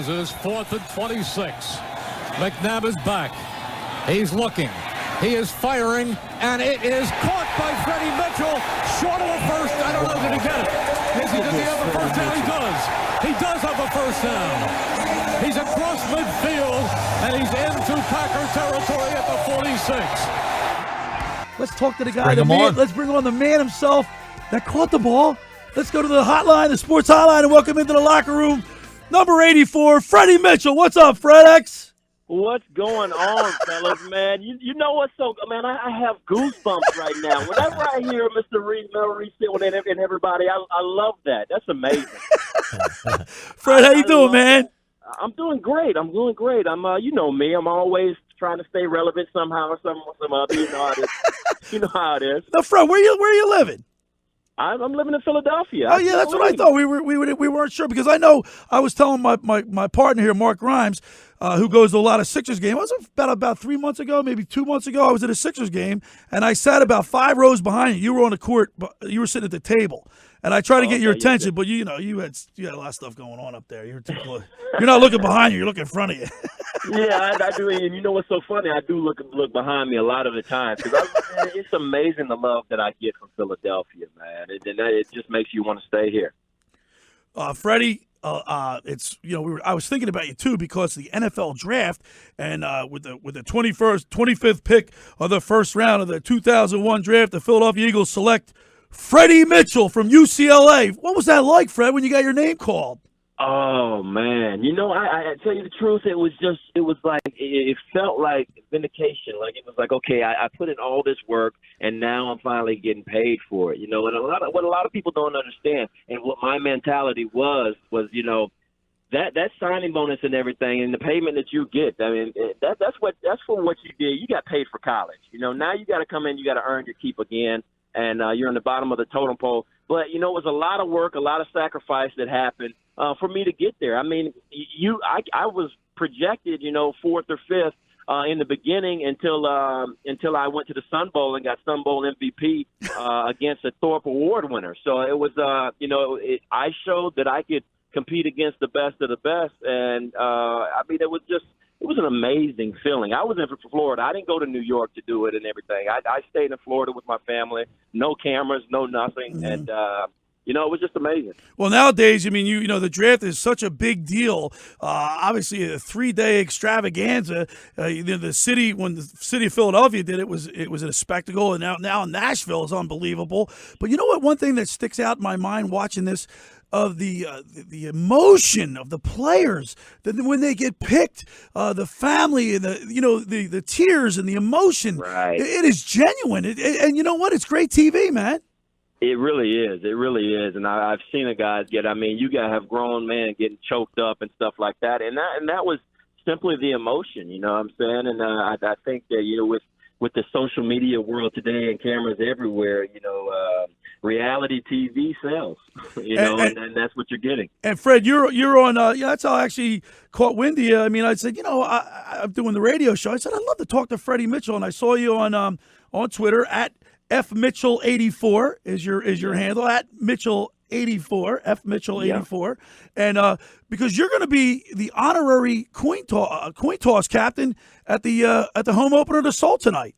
is 4th and 26. McNabb is back. He's looking. He is firing, and it is caught by Freddie Mitchell. Short of a first. I don't know, did he get it? Does he have a first down? He does. He does have a first down. He's across midfield, and he's into Packer territory at the 46. Let's talk to the guy. Let's bring on the man himself that caught the ball. Let's go to the hotline, the sports hotline, and welcome into the locker room. Number 84, Freddie Mitchell. What's up, Fred X? What's going on, fellas, man? You know what's so – man, I have goosebumps right now. Whenever I hear Mr. Reed and everybody, I love that. That's amazing. Fred, how you doing, man? I'm doing great. I'm, you know me. I'm always trying to stay relevant somehow or some other. You know how it is. You know how it is. Now, Fred, where you living? I'm living in Philadelphia. Oh, yeah, that's what I thought. We weren't sure because I know I was telling my partner here, Mark Grimes, who goes to a lot of Sixers games. It was about 3 months ago, maybe 2 months ago. I was at a Sixers game, and I sat about 5 rows behind you. You were on the court, but you were sitting at the table. And I tried to get your attention, but you had a lot of stuff going on up there. You're too close. You're not looking behind you. You're looking in front of you. Yeah, I do. And you know what's so funny? I do look behind me a lot of the time because it's amazing the love that I get from Philadelphia, man. It just makes you want to stay here. Freddie, I was thinking about you too because the NFL draft and with the 25th pick of the first round of the 2001 draft, the Philadelphia Eagles select Freddie Mitchell from UCLA. What was that like, Fred, when you got your name called? Oh, man. You know, I tell you the truth, it felt like vindication. Like, it was like, okay, I put in all this work, and now I'm finally getting paid for it. You know, and what a lot of people don't understand, and what my mentality was, you know, that signing bonus and everything and the payment that you get, I mean, that's for what you did. You got paid for college. You know, now you got to come in, you got to earn your keep again. And you're in the bottom of the totem pole. But, you know, it was a lot of work, a lot of sacrifice that happened for me to get there. I mean, I was projected, you know, 4th or 5th in the beginning until I went to the Sun Bowl and got Sun Bowl MVP against a Thorpe Award winner. So it was, I showed that I could compete against the best of the best. And, I mean, it was an amazing feeling. I was in Florida. I didn't go to New York to do it and everything. I stayed in Florida with my family. No cameras, no nothing. Mm-hmm. And, it was just amazing. Well, nowadays, I mean, you know, the draft is such a big deal. Obviously, a 3-day extravaganza. The city, when the city of Philadelphia did it, was a spectacle. And now Nashville is unbelievable. But you know what? One thing that sticks out in my mind watching this, of the emotion of the players that when they get picked, the family and the tears and the emotion. Right. It is genuine. And you know what? It's great TV, man. It really is. It really is. And I've seen the guys you got to have grown men getting choked up and stuff like that. And that was simply the emotion, you know what I'm saying? And I think that, you know, with the social media world today and cameras everywhere, you know, reality TV sells, you know, and that's what you're getting. And Fred, you're on. That's how I actually caught wind of you. I mean, I said, you know, I'm doing the radio show. I said I'd love to talk to Freddie Mitchell, and I saw you on Twitter at FMitchell84 is your handle at Mitchell84 FMitchell84, and because you're going to be the honorary coin toss captain at the home opener of the Soul tonight.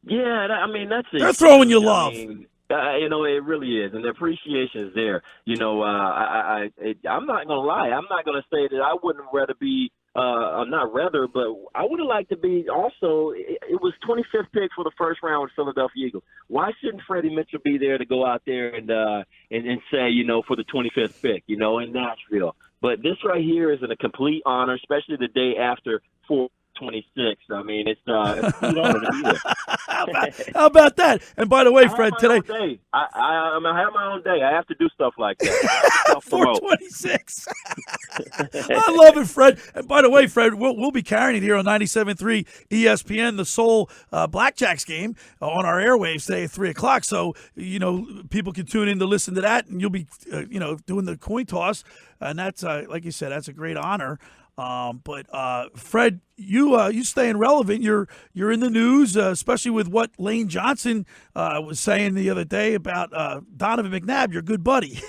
Yeah, I mean they're throwing you love. You know, it really is, and the appreciation is there. You know, I'm not gonna lie. I'm not gonna say that I wouldn't rather be. Not rather, but I would have liked to be also. It was 25th pick for the first round with Philadelphia Eagles. Why shouldn't Freddie Mitchell be there to go out there and say, you know, for the 25th pick, you know, in Nashville? But this right here is a complete honor, especially the day after 426. I mean, it's a complete honor to be there. How about that? And by the way, Fred, today I have my own day. I have to do stuff like that. 426. I love it, Fred. And by the way, Fred, we'll be carrying it here on 97.3 ESPN, the Soul Blackjacks game on our airwaves today at 3:00. So, you know, people can tune in to listen to that, and you'll be, doing the coin toss. And that's, like you said, that's a great honor. But Fred, you staying relevant. You're in the news, especially with what Lane Johnson was saying the other day about Donovan McNabb, your good buddy.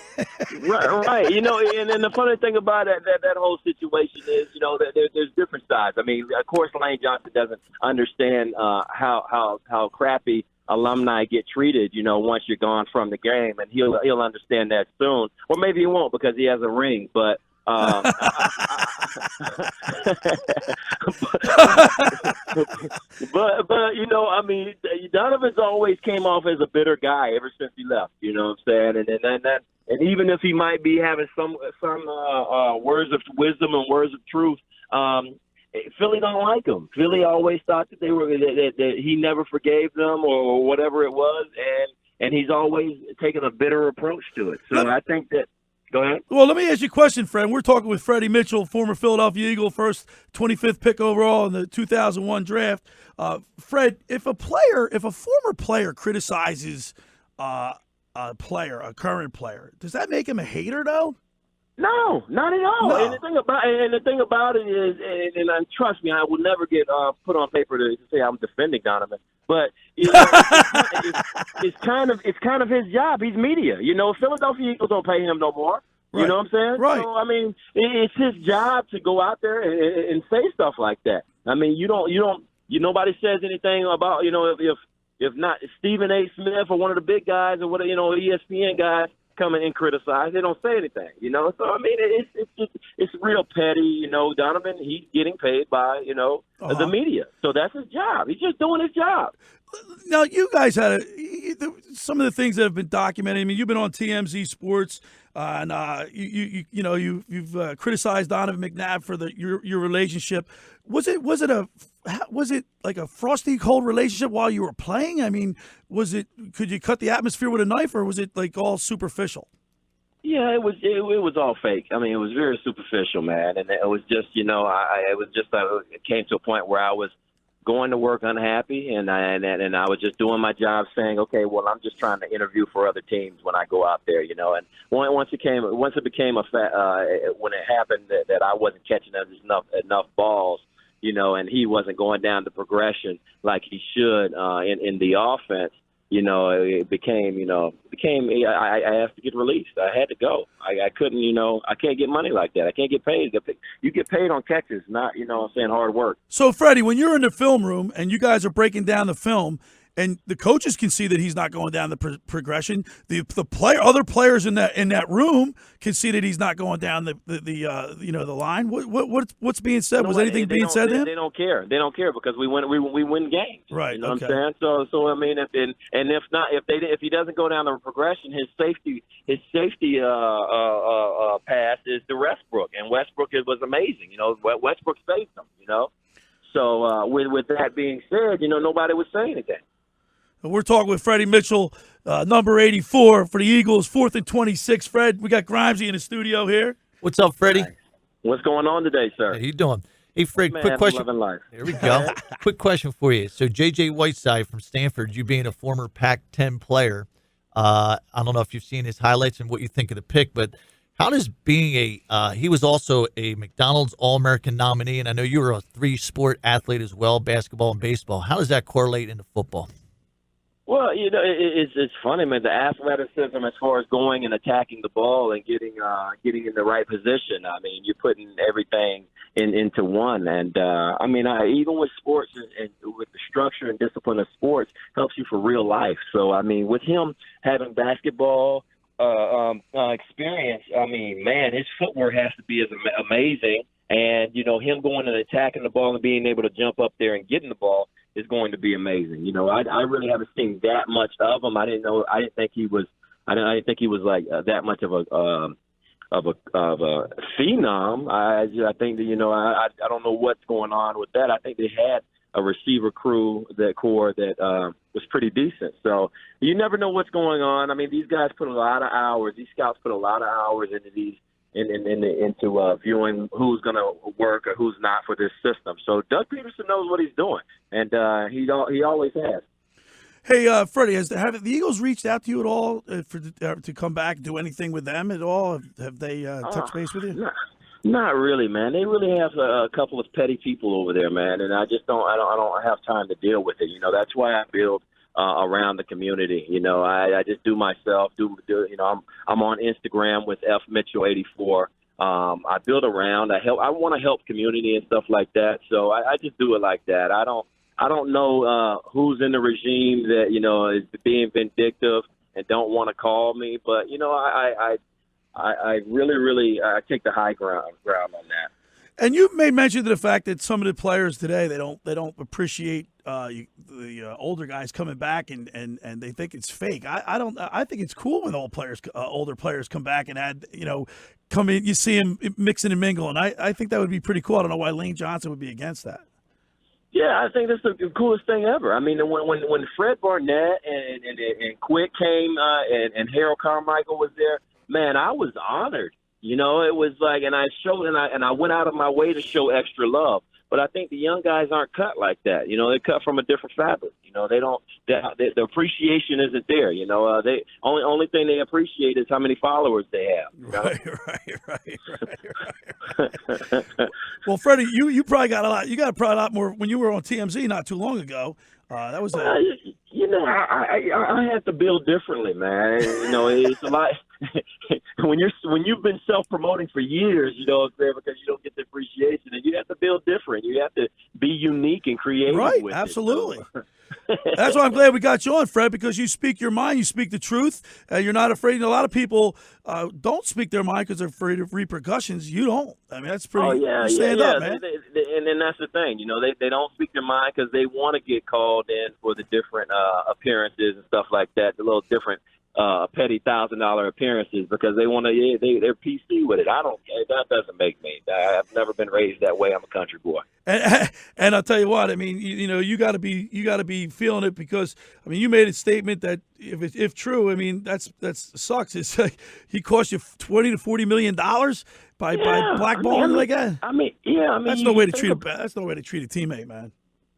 Right. And the funny thing about that whole situation is, that there's different sides. I mean, of course, Lane Johnson doesn't understand how crappy alumni get treated, once you're gone from the game, and he'll understand that soon, or maybe he won't because he has a ring, but. But I mean, Donovan's always came off as a bitter guy ever since he left. You know what I'm saying? And even if he might be having some words of wisdom and words of truth, Philly don't like him. Philly always thought that that he never forgave them or whatever it was, and he's always taken a bitter approach to it. So I think that. Go ahead. Well, let me ask you a question, Fred. We're talking with Freddie Mitchell, former Philadelphia Eagle, first 25th pick overall in the 2001 draft. Fred, if a former player criticizes a current player, does that make him a hater, though? No, not at all. No. And the thing about it is, and trust me, I will never get put on paper to say I'm defending Donovan. But it's kind of his job. He's media. Philadelphia Eagles don't pay him no more. Right. You know what I'm saying? Right. So I mean, it's his job to go out there and say stuff like that. I mean, nobody says anything about if not Stephen A. Smith or one of the big guys or whatever, ESPN guys come in and criticize. They don't say anything. So I mean, it's real petty. Donovan, he's getting paid by the media, so that's his job. He's just doing his job. Now, you guys had some of the things that have been documented. I mean, you've been on TMZ Sports, and you've criticized Donovan McNabb for your relationship. Was it like a frosty cold relationship while you were playing? I mean, could you cut the atmosphere with a knife, or was it like all superficial? Yeah, it was all fake. I mean, it was very superficial, man, and it was just it came to a point where I was going to work unhappy, and I was just doing my job, saying, okay, well, I'm just trying to interview for other teams when I go out there, And once it became when it happened that I wasn't catching enough balls, and he wasn't going down the progression like he should in the offense. It became I asked to get released. I had to go. I couldn't, I can't get money like that. I can't get paid. You get paid on catches, not, hard work. So, Freddie, when you're in the film room and you guys are breaking down the film, and the coaches can see that he's not going down the progression, other players in that room can see that he's not going down the line. What's being said? Was anything being said to him? They don't care. They don't care because we win games. Right. You know okay. what I'm saying? So I mean, if he doesn't go down the progression, his safety pass is to Westbrook, and Westbrook was amazing. Westbrook saved him. So with that being said, nobody would say anything. We're talking with Freddie Mitchell, number 84 for the Eagles, 4th and 26. Fred, we got Grimesy in the studio here. What's up, Freddie? What's going on today, sir? How you doing? Hey, Fred, Man, quick question. loving life. There we go. Quick question for you. So, J.J. Whiteside from Stanford, you being a former Pac-10 player, I don't know if you've seen his highlights and what you think of the pick, but how does being he was also a McDonald's All-American nominee, and I know you were a 3-sport athlete as well, basketball and baseball. How does that correlate into football? Well, it's funny, man. The athleticism as far as going and attacking the ball and getting in the right position. I mean, you're putting everything into one. And I mean, even with sports and with the structure and discipline of sports, helps you for real life. So I mean, with him having basketball experience, I mean, man, his footwork has to be as amazing. And him going and attacking the ball and being able to jump up there and getting the ball is going to be amazing. I really haven't seen that much of him. I didn't think he was like that much of a phenom. I think that I don't know what's going on with that. I think they had a receiver core that was pretty decent. So you never know what's going on. I mean, these guys put a lot of hours. These scouts put a lot of hours into these. Into viewing who's going to work or who's not for this system. So Doug Peterson knows what he's doing, and he always has. Hey, Freddie, have the Eagles reached out to you at all to come back, do anything with them at all? Have they touched base with you? Not really, man. They really have a couple of petty people over there, man, and I just don't. I don't have time to deal with it. That's why I build around the community. I just do myself. I'm on Instagram with F Mitchell 84. I build around. I want to help community and stuff like that. So I just do it like that. I don't know who's in the regime that is being vindictive and don't want to call me, but I really take the high ground on that. And you made mention to the fact that some of the players today they don't appreciate the older guys coming back and they think it's fake. I think it's cool when older players come back and come in. You see them mixing and mingling. I think that would be pretty cool. I don't know why Lane Johnson would be against that. Yeah, I think that's the coolest thing ever. I mean, when Fred Barnett and Quick came and Harold Carmichael was there, man, I was honored. It was like, and I went out of my way to show extra love. But I think the young guys aren't cut like that. They cut from a different fabric. They don't. The appreciation isn't there. They only thing they appreciate is how many followers they have. Right. Well, Freddie, you probably got a lot. You got probably a lot more when you were on TMZ not too long ago. That was I have to build differently, man. It's a lot when you've been self-promoting for years, because you don't get the appreciation, and you have to build different. You have to be unique and creative. Right, with absolutely. It, so. That's why I'm glad we got you on, Fred, because you speak your mind, you speak the truth, you're not afraid. And a lot of people don't speak their mind because they're afraid of repercussions. You don't. I mean, that's pretty. Stand up, man. And then that's the thing. They don't speak their mind because they want to get called in for the different appearances and stuff like that. The little different petty $1,000 appearances because they want to. They're PC with it. I don't. That doesn't make me. I've never been raised that way. I'm a country boy. And I'll tell you what. I mean, you got to be feeling it because I mean, you made a statement that if true, I mean, that sucks. It's like he cost you $20 to $40 million by blackballing like that. That's no way to treat that's no way to treat a teammate, man.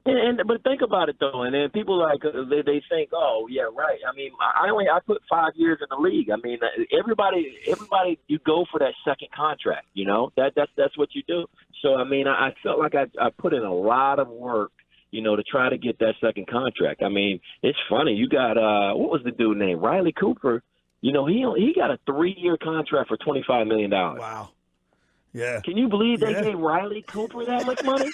But think about it though, and then people they think, oh yeah, right. I mean, I put 5 years in the league. I mean, everybody, you go for that second contract. That's what you do. So I mean, I felt like I put in a lot of work, to try to get that second contract. I mean, it's funny. You got what was the dude named Riley Cooper? He got a 3-year contract for $25 million. Wow. Yeah. Can you believe they gave Riley Cooper that much money?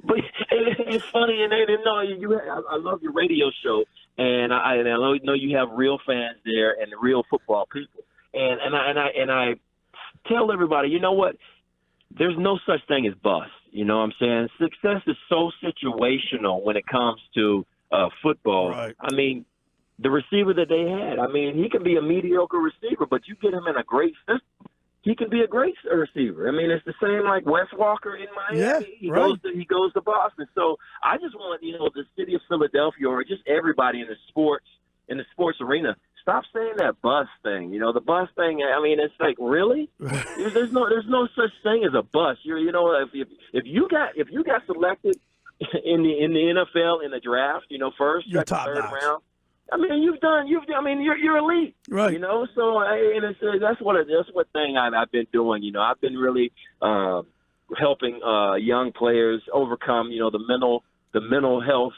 But it's funny, and they didn't know I love your radio show, and I know you have real fans there and real football people, and I tell everybody, you know what? There's no such thing as bust. You know what I'm saying? Success is so situational when it comes to football. Right. I mean, the receiver that they had, I mean, he can be a mediocre receiver, but you get him in a great system, he can be a great receiver. I mean, it's the same like Wes Walker in Miami. Yeah, He goes to Boston. So I just want, the city of Philadelphia or just everybody in the sports arena, stop saying that bust thing. The bust thing, I mean, it's like, really? There's no such thing as a bust. If you got selected in the NFL in the draft, first, you're second, top third notch. round. I mean, you're elite, right? So that's what thing I've been doing. I've been really helping young players overcome, the mental health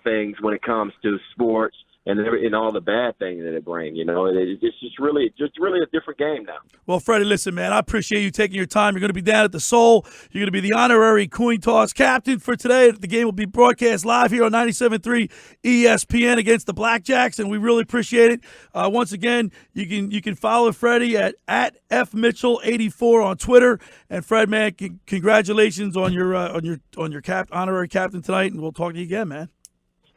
things when it comes to sports and all the bad things that it brings. It's just really a different game now. Well, Freddie, listen, man, I appreciate you taking your time. You're going to be down at the Soul. You're going to be the honorary coin toss captain for today. The game will be broadcast live here on 97.3 ESPN against the Blackjacks, and we really appreciate it. Once again, you can follow Freddie at FMitchell84 on Twitter. And Fred, man, congratulations on your honorary captain tonight, and we'll talk to you again, man.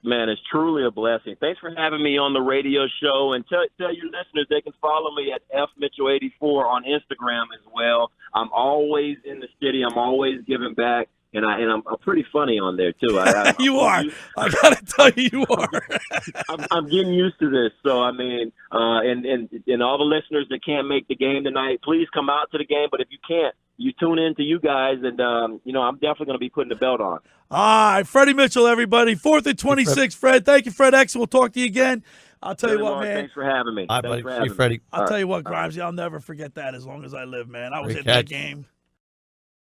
Man, it's truly a blessing. Thanks for having me on the radio show. And tell your listeners they can follow me at FMitchell84 on Instagram as well. I'm always in the city. I'm always giving back. I'm pretty funny on there too. You are. I gotta tell you, you are. I'm getting used to this. So I mean, and all the listeners that can't make the game tonight, please come out to the game. But if you can't, you tune in to you guys, and I'm definitely going to be putting the belt on. All right, Freddie Mitchell, everybody. 4th and 26, Fred. Thank you, Fred X. We'll talk to you again. I'll tell you what, Mark, man. Thanks for having me. All right, buddy. See you, Freddie. I'll tell you what, Grimesy, I'll never forget that as long as I live, man. I was Great at that catch. game.